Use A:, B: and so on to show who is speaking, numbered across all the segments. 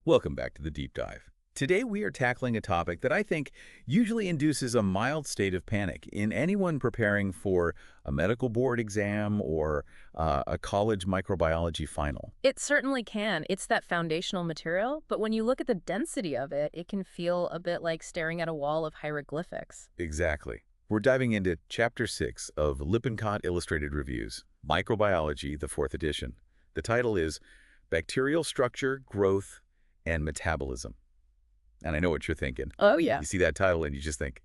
A: Welcome back to the Deep Dive. Today we are tackling a topic that I think usually induces a mild state of panic in anyone preparing for a medical board exam or a college microbiology final.
B: It certainly can. It's that foundational material, but when you look at the density of it, it can feel a bit like staring at a wall of hieroglyphics.
A: Exactly. We're diving into Chapter 6 of Lippincott Illustrated Reviews, Microbiology, the 4th edition. The title is Bacterial Structure, Growth, and Metabolism. And I know what you're thinking.
B: Oh, yeah.
A: You see that title and you just think,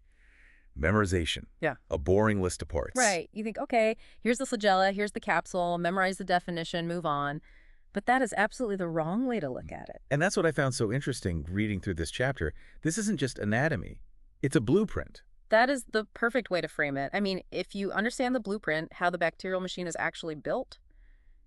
A: memorization.
B: Yeah.
A: A boring list of parts.
B: Right. You think, okay, here's the flagella, here's the capsule, memorize the definition, move on. But that is absolutely the wrong way to look at it.
A: And that's what I found so interesting reading through this chapter. This isn't just anatomy. It's a blueprint.
B: That is the perfect way to frame it. I mean, if you understand the blueprint, how the bacterial machine is actually built,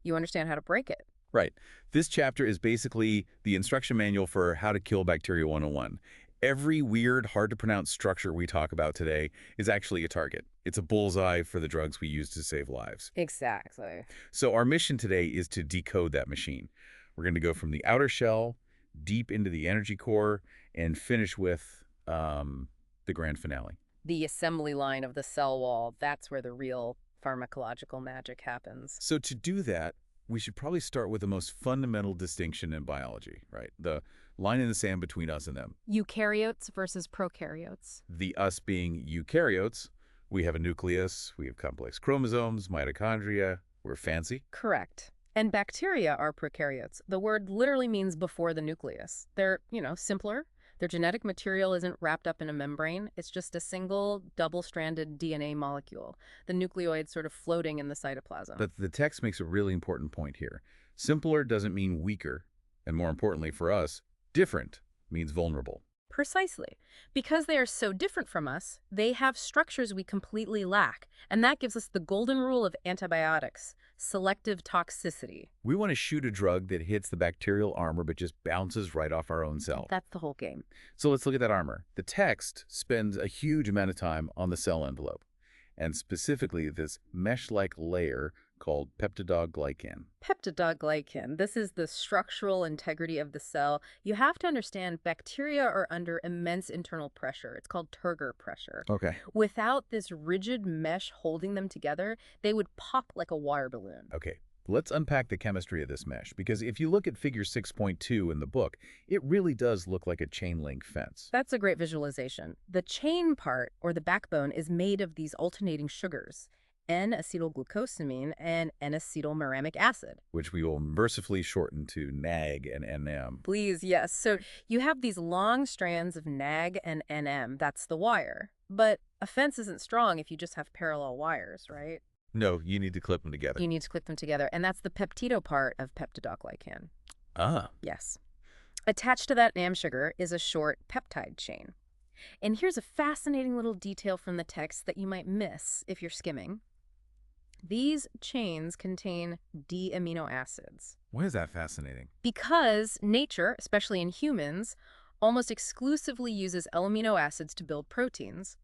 B: you understand how to break it.
A: Right. This chapter is basically the instruction manual for how to kill bacteria 101. Every weird, hard-to-pronounce structure we talk about today is actually a target. It's a bullseye for the drugs we use to save lives.
B: Exactly.
A: So our mission today is to decode that machine. We're going to go from the outer shell, deep into the energy core, and finish with the grand finale.
B: The assembly line of the cell wall, that's where the real pharmacological magic happens.
A: So to do that, we should probably start with the most fundamental distinction in biology, right? The line in the sand between us and them.
B: Eukaryotes versus prokaryotes.
A: The us being eukaryotes, we have a nucleus, we have complex chromosomes, mitochondria, we're fancy.
B: Correct. And bacteria are prokaryotes. The word literally means before the nucleus. They're, simpler. Their genetic material isn't wrapped up in a membrane. It's just a single double-stranded DNA molecule, the nucleoid sort of floating in the cytoplasm.
A: But the text makes a really important point here. Simpler doesn't mean weaker, and more importantly for us, different means vulnerable.
B: Precisely. Because they are so different from us, they have structures we completely lack, and that gives us the golden rule of antibiotics, selective toxicity.
A: We want to shoot a drug that hits the bacterial armor but just bounces right off our own cell.
B: That's the whole game.
A: So let's look at that armor. The text spends a huge amount of time on the cell envelope, and specifically this mesh-like layer called peptidoglycan.
B: Peptidoglycan. This is the structural integrity of the cell. You have to understand bacteria are under immense internal pressure. It's called turgor pressure.
A: Okay.
B: Without this rigid mesh holding them together, they would pop like a water balloon.
A: Okay. Let's unpack the chemistry of this mesh, because if you look at figure 6.2 in the book, it really does look like a chain link fence.
B: That's a great visualization. The chain part, or the backbone, is made of these alternating sugars, N-acetylglucosamine and N-acetylmuramic acid.
A: Which we will mercifully shorten to NAG and NM.
B: Please, yes. So you have these long strands of NAG and NM. That's the wire. But a fence isn't strong if you just have parallel wires, right?
A: No, you need to clip them together.
B: You need to clip them together, and that's the peptido part of peptidoglycan.
A: Ah.
B: Yes. Attached to that NAM sugar is a short peptide chain. And here's a fascinating little detail from the text that you might miss if you're skimming. These chains contain D-amino acids.
A: Why is that fascinating?
B: Because nature, especially in humans, almost exclusively uses L-amino acids to build proteins.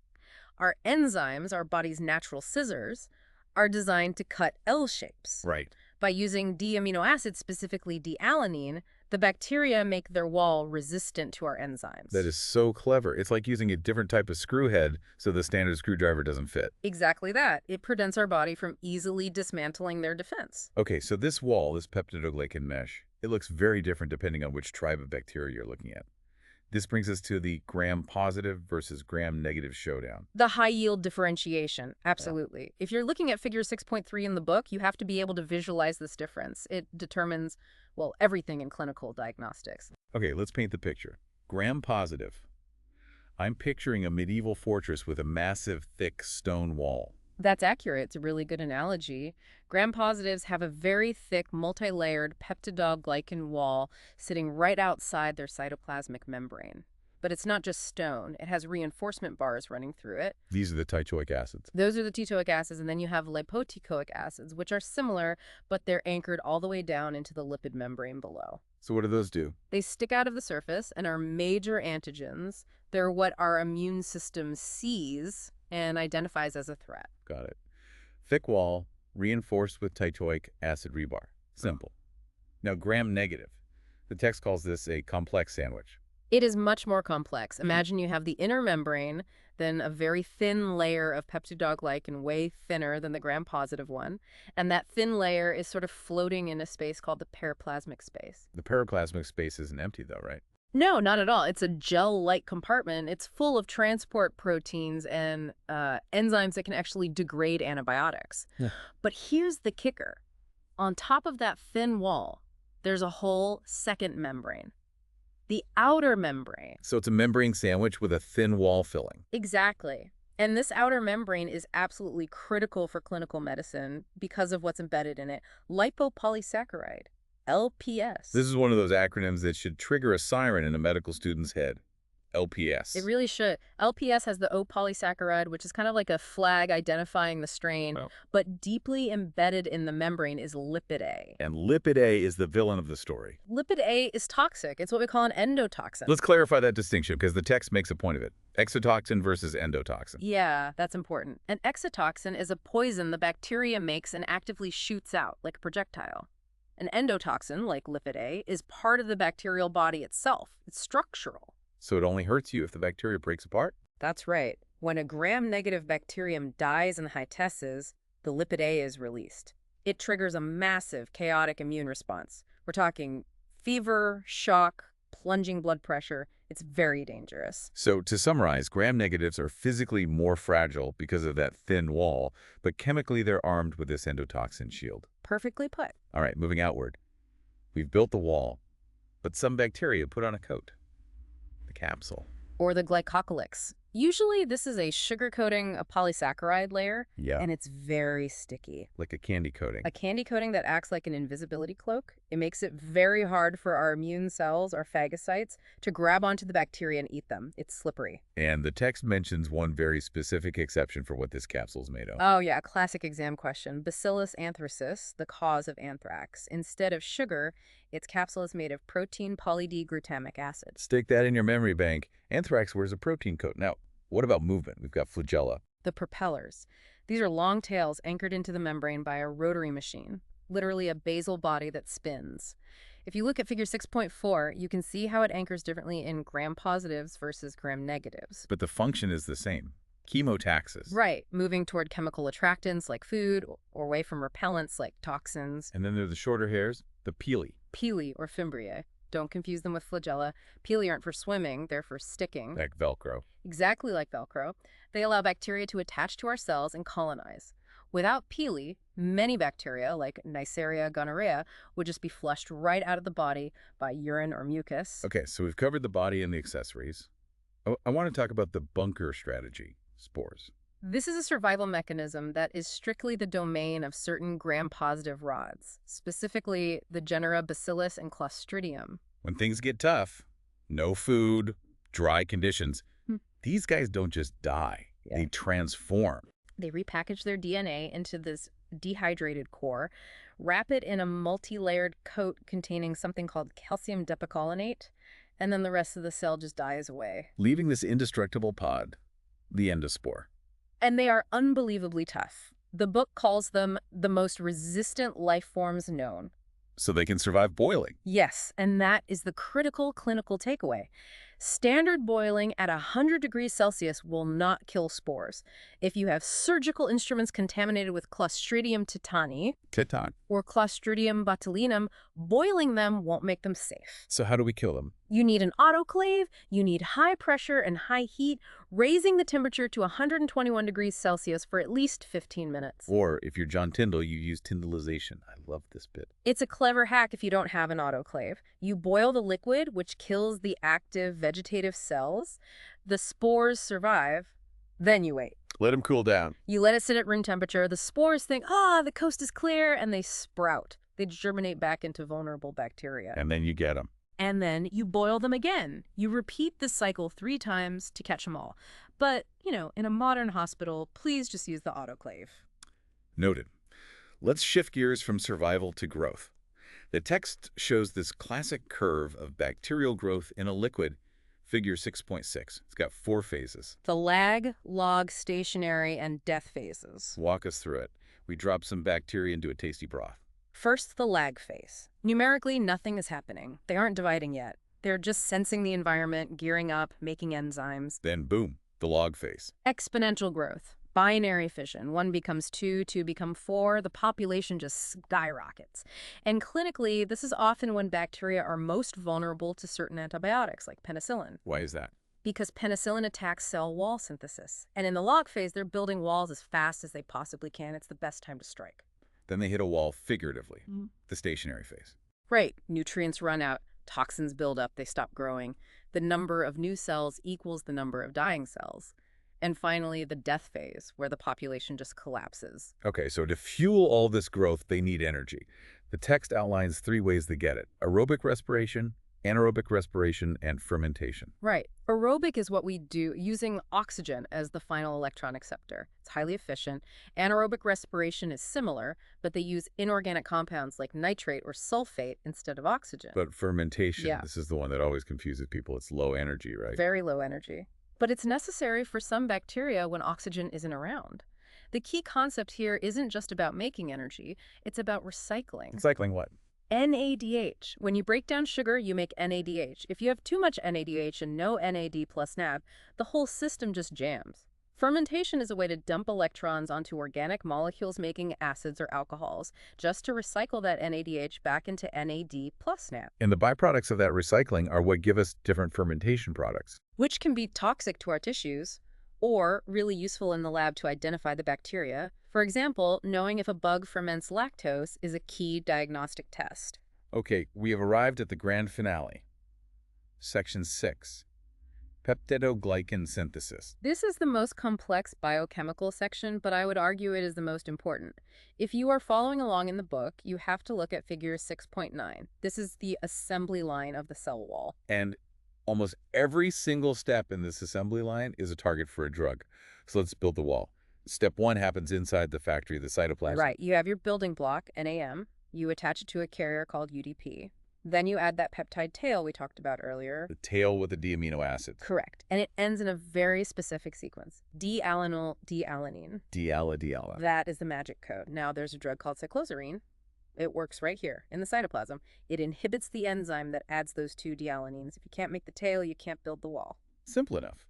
B: Our enzymes, our body's natural scissors, are designed to cut L shapes.
A: Right.
B: By using D-amino acids, specifically D-alanine, the bacteria make their wall resistant to our enzymes.
A: That is so clever. It's like using a different type of screw head so the standard screwdriver doesn't fit.
B: Exactly that. It prevents our body from easily dismantling their defense.
A: Okay, so this wall, this peptidoglycan mesh, it looks very different depending on which tribe of bacteria you're looking at. This brings us to the gram-positive versus gram-negative showdown.
B: The high-yield differentiation, absolutely. Yeah. If you're looking at figure 6.3 in the book, you have to be able to visualize this difference. It determines, well, everything in clinical diagnostics.
A: Okay, let's paint the picture. Gram-positive. I'm picturing a medieval fortress with a massive, thick stone wall.
B: That's accurate. It's a really good analogy. Gram-positives have a very thick, multi-layered peptidoglycan wall sitting right outside their cytoplasmic membrane. But it's not just stone. It has reinforcement bars running through it.
A: These are the teichoic acids.
B: Those are the teichoic acids, and then you have lipoteichoic acids, which are similar, but they're anchored all the way down into the lipid membrane below.
A: So what do those do?
B: They stick out of the surface and are major antigens. They're what our immune system sees and identifies as a threat.
A: Got it. Thick wall, reinforced with teichoic acid rebar. Simple. Now, gram-negative. The text calls this a complex sandwich.
B: It is much more complex. Imagine you have the inner membrane, then a very thin layer of peptidoglycan, way thinner than the gram-positive one, and that thin layer is sort of floating in a space called the periplasmic space.
A: The periplasmic space isn't empty, though, right?
B: No, not at all. It's a gel-like compartment. It's full of transport proteins and enzymes that can actually degrade antibiotics.
A: Yeah.
B: But here's the kicker. On top of that thin wall, there's a whole second membrane. The outer membrane.
A: So it's a membrane sandwich with a thin wall filling.
B: Exactly. And this outer membrane is absolutely critical for clinical medicine because of what's embedded in it. Lipopolysaccharide, LPS.
A: This is one of those acronyms that should trigger a siren in a medical student's head. LPS.
B: It really should. LPS has the O polysaccharide, which is kind of like a flag identifying the strain, but deeply embedded in the membrane is lipid A.
A: And lipid A is the villain of the story.
B: Lipid A is toxic. It's what we call an endotoxin.
A: Let's clarify that distinction because the text makes a point of it. Exotoxin versus endotoxin.
B: Yeah, that's important. An exotoxin is a poison the bacteria makes and actively shoots out, like a projectile. An endotoxin, like lipid A, is part of the bacterial body itself. It's structural.
A: So it only hurts you if the bacteria breaks apart?
B: That's right. When a gram-negative bacterium dies in hytesis, the lipid A is released. It triggers a massive, chaotic immune response. We're talking fever, shock, plunging blood pressure. It's very dangerous.
A: So to summarize, gram-negatives are physically more fragile because of that thin wall, but chemically they're armed with this endotoxin shield.
B: Perfectly put.
A: All right, moving outward. We've built the wall, but some bacteria put on a coat. The capsule.
B: Or the glycocalyx. Usually this is a sugar coating, a polysaccharide layer, and it's very sticky.
A: Like a candy coating.
B: A candy coating that acts like an invisibility cloak. It makes it very hard for our immune cells, our phagocytes, to grab onto the bacteria and eat them. It's slippery.
A: And the text mentions one very specific exception for what this capsule is made of.
B: Oh yeah, a classic exam question. Bacillus anthracis, the cause of anthrax. Instead of sugar, its capsule is made of protein poly-D-glutamic acid.
A: Stick that in your memory bank. Anthrax wears a protein coat. Now, what about movement? We've got flagella.
B: The propellers. These are long tails anchored into the membrane by a rotary machine, literally a basal body that spins. If you look at figure 6.4, you can see how it anchors differently in gram-positives versus gram-negatives.
A: But the function is the same. Chemotaxis.
B: Right, moving toward chemical attractants like food or away from repellents like toxins.
A: And then there are the shorter hairs, the pili.
B: Pili or fimbriae. Don't confuse them with flagella. Pili aren't for swimming, they're for sticking.
A: Like Velcro.
B: Exactly like Velcro. They allow bacteria to attach to our cells and colonize. Without pili, many bacteria, like Neisseria gonorrhea, would just be flushed right out of the body by urine or mucus.
A: Okay, so we've covered the body and the accessories. I want to talk about the bunker strategy, spores.
B: This is a survival mechanism that is strictly the domain of certain gram-positive rods, specifically the genera Bacillus and Clostridium.
A: When things get tough, no food, dry conditions, these guys don't just die.
B: Yeah.
A: They transform.
B: They repackage their DNA into this dehydrated core, wrap it in a multi-layered coat containing something called calcium depicolinate, and then the rest of the cell just dies away.
A: Leaving this indestructible pod, the endospore.
B: And they are unbelievably tough. The book calls them the most resistant life forms known.
A: So they can survive boiling.
B: Yes, and that is the critical clinical takeaway. Standard boiling at 100 degrees Celsius will not kill spores. If you have surgical instruments contaminated with Clostridium tetani or Clostridium botulinum, boiling them won't make them safe.
A: So how do we kill them?
B: You need an autoclave, you need high pressure and high heat, raising the temperature to 121 degrees Celsius for at least 15 minutes.
A: Or if you're John Tyndall, you use Tyndallization. I love this bit.
B: It's a clever hack if you don't have an autoclave. You boil the liquid, which kills the active vegetative cells. The spores survive. Then you wait.
A: Let them cool down.
B: You let it sit at room temperature. The spores think, the coast is clear, and they sprout. They germinate back into vulnerable bacteria.
A: And then you get them.
B: And then you boil them again. You repeat this cycle 3 times to catch them all. But, in a modern hospital, please just use the autoclave.
A: Noted. Let's shift gears from survival to growth. The text shows this classic curve of bacterial growth in a liquid, figure 6.6. It's got 4 phases.
B: The lag, log, stationary, and death phases.
A: Walk us through it. We drop some bacteria into a tasty broth.
B: First, the lag phase. Numerically, nothing is happening. They aren't dividing yet. They're just sensing the environment, gearing up, making enzymes.
A: Then boom, the log phase.
B: Exponential growth. Binary fission. 1 becomes 2, 2 become 4. The population just skyrockets. And clinically, this is often when bacteria are most vulnerable to certain antibiotics, like penicillin.
A: Why is that?
B: Because penicillin attacks cell wall synthesis. And in the log phase, they're building walls as fast as they possibly can. It's the best time to strike.
A: Then they hit a wall figuratively, the stationary phase.
B: Right. Nutrients run out. Toxins build up. They stop growing. The number of new cells equals the number of dying cells. And finally, the death phase, where the population just collapses.
A: Okay, so to fuel all this growth, they need energy. The text outlines 3 ways they get it: aerobic respiration, anaerobic respiration, and fermentation.
B: Right. Aerobic is what we do using oxygen as the final electron acceptor. It's highly efficient. Anaerobic respiration is similar, but they use inorganic compounds like nitrate or sulfate instead of oxygen.
A: But fermentation,
B: Yeah.
A: this is the one that always confuses people. It's low energy, right?
B: Very low energy. But it's necessary for some bacteria when oxygen isn't around. The key concept here isn't just about making energy, it's about recycling.
A: Recycling what?
B: NADH. When you break down sugar, you make NADH. If you have too much NADH and no NAD plus NAD, the whole system just jams. Fermentation is a way to dump electrons onto organic molecules making acids or alcohols, just to recycle that NADH back into NAD plus NAD.
A: And the byproducts of that recycling are what give us different fermentation products.
B: Which can be toxic to our tissues, or really useful in the lab to identify the bacteria. For example, knowing if a bug ferments lactose is a key diagnostic test.
A: Okay, we have arrived at the grand finale. Section 6. Peptidoglycan synthesis.
B: This is the most complex biochemical section, but I would argue it is the most important. If you are following along in the book, you have to look at figure 6.9. This is the assembly line of the cell wall.
A: And almost every single step in this assembly line is a target for a drug. So let's build the wall. Step 1 happens inside the factory, the cytoplasm.
B: Right. You have your building block, NAM. You attach it to a carrier called UDP. Then you add that peptide tail we talked about earlier.
A: The tail with the D-amino acids.
B: Correct. And it ends in a very specific sequence. D-allenyl, D-alanine.
A: Diala.
B: That is the magic code. Now there's a drug called cycloserine. It works right here in the cytoplasm. It inhibits the enzyme that adds those 2 D-alanines. If you can't make the tail, you can't build the wall.
A: Simple enough.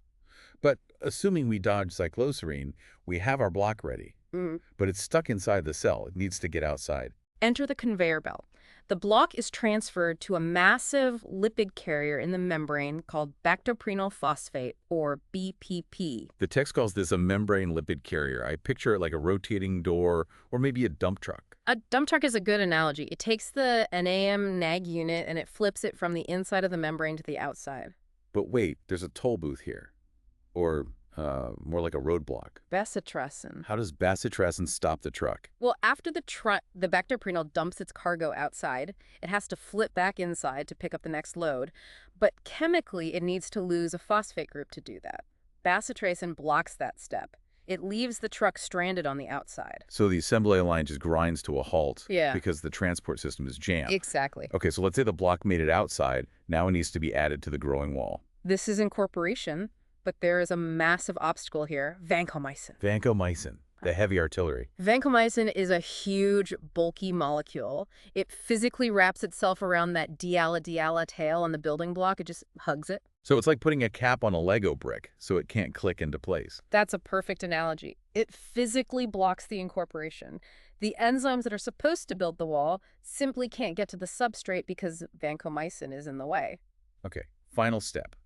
A: But assuming we dodge cycloserine, we have our block ready. But it's stuck inside the cell. It needs to get outside.
B: Enter the conveyor belt. The block is transferred to a massive lipid carrier in the membrane called bactoprenyl phosphate, or BPP.
A: The text calls this a membrane lipid carrier. I picture it like a rotating door or maybe a dump truck.
B: A dump truck is a good analogy. It takes the NAM NAG unit and it flips it from the inside of the membrane to the outside.
A: But wait, there's a toll booth here. Or more like a roadblock.
B: Bacitracin.
A: How does bacitracin stop the truck?
B: Well, after the bactoprenyl dumps its cargo outside, it has to flip back inside to pick up the next load. But chemically, it needs to lose a phosphate group to do that. Bacitracin blocks that step. It leaves the truck stranded on the outside.
A: So the assembly line just grinds to a halt
B: Yeah.
A: because the transport system is jammed.
B: Exactly.
A: Okay, so let's say the block made it outside. Now it needs to be added to the growing wall.
B: This is incorporation, but there is a massive obstacle here, vancomycin.
A: Vancomycin, the heavy artillery.
B: Vancomycin is a huge, bulky molecule. It physically wraps itself around that diala tail on the building block. It just hugs it.
A: So it's like putting a cap on a Lego brick so it can't click into place.
B: That's a perfect analogy. It physically blocks the incorporation. The enzymes that are supposed to build the wall simply can't get to the substrate because vancomycin is in the way.
A: Okay, final step.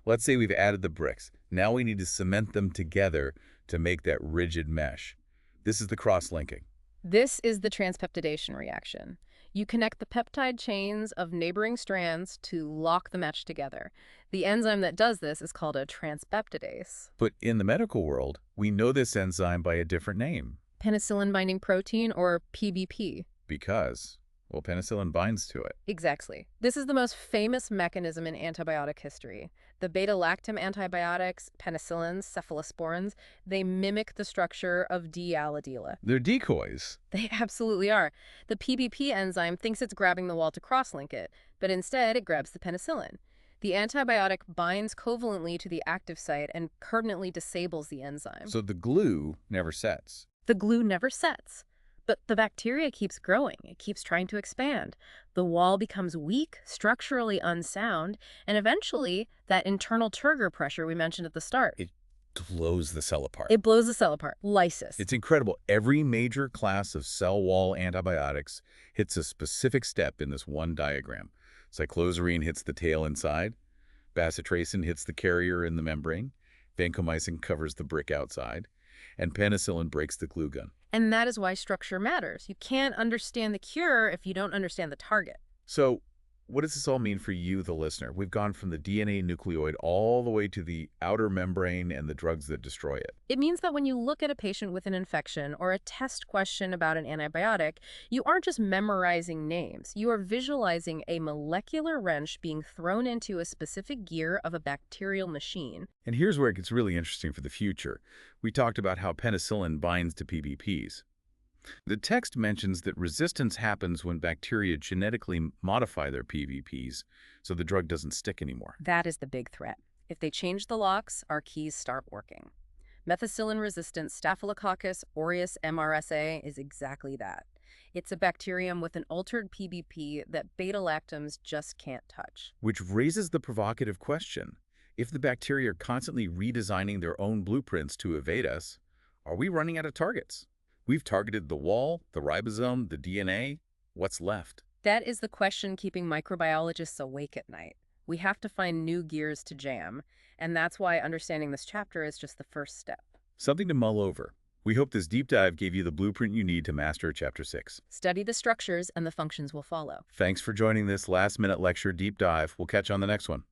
A: Let's say we've added the bricks. Now we need to cement them together to make that rigid mesh. This is the cross-linking.
B: This is the transpeptidation reaction. You connect the peptide chains of neighboring strands to lock the mesh together. The enzyme that does this is called a transpeptidase.
A: But in the medical world, we know this enzyme by a different name.
B: Penicillin-binding protein, or PBP.
A: Because, well, penicillin binds to it.
B: Exactly. This is the most famous mechanism in antibiotic history. The beta-lactam antibiotics, penicillins, cephalosporins, they mimic the structure of D-alladila.
A: They're decoys.
B: They absolutely are. The PBP enzyme thinks it's grabbing the wall to cross-link it, but instead it grabs the penicillin. The antibiotic binds covalently to the active site and permanently disables the enzyme.
A: So the glue never sets.
B: The glue never sets. But the bacteria keeps growing. It keeps trying to expand. The wall becomes weak, structurally unsound, and eventually that internal turgor pressure we mentioned at the start.
A: It blows the cell apart.
B: It blows the cell apart. Lysis.
A: It's incredible. Every major class of cell wall antibiotics hits a specific step in this one diagram. Cycloserine hits the tail inside. Bacitracin hits the carrier in the membrane. Vancomycin covers the brick outside. And penicillin breaks the glue gun.
B: And that is why structure matters. You can't understand the cure if you don't understand the target.
A: So what does this all mean for you, the listener? We've gone from the DNA nucleoid all the way to the outer membrane and the drugs that destroy it.
B: It means that when you look at a patient with an infection or a test question about an antibiotic, you aren't just memorizing names. You are visualizing a molecular wrench being thrown into a specific gear of a bacterial machine.
A: And here's where it gets really interesting for the future. We talked about how penicillin binds to PBPs. The text mentions that resistance happens when bacteria genetically modify their PBPs, so the drug doesn't stick anymore.
B: That is the big threat. If they change the locks, our keys start working. Methicillin-resistant Staphylococcus aureus MRSA is exactly that. It's a bacterium with an altered PBP that beta-lactams just can't touch.
A: Which raises the provocative question. If the bacteria are constantly redesigning their own blueprints to evade us, are we running out of targets? We've targeted the wall, the ribosome, the DNA. What's left?
B: That is the question keeping microbiologists awake at night. We have to find new gears to jam, and that's why understanding this chapter is just the first step.
A: Something to mull over. We hope this deep dive gave you the blueprint you need to master Chapter 6.
B: Study the structures and the functions will follow.
A: Thanks for joining this last-minute lecture deep dive. We'll catch you on the next one.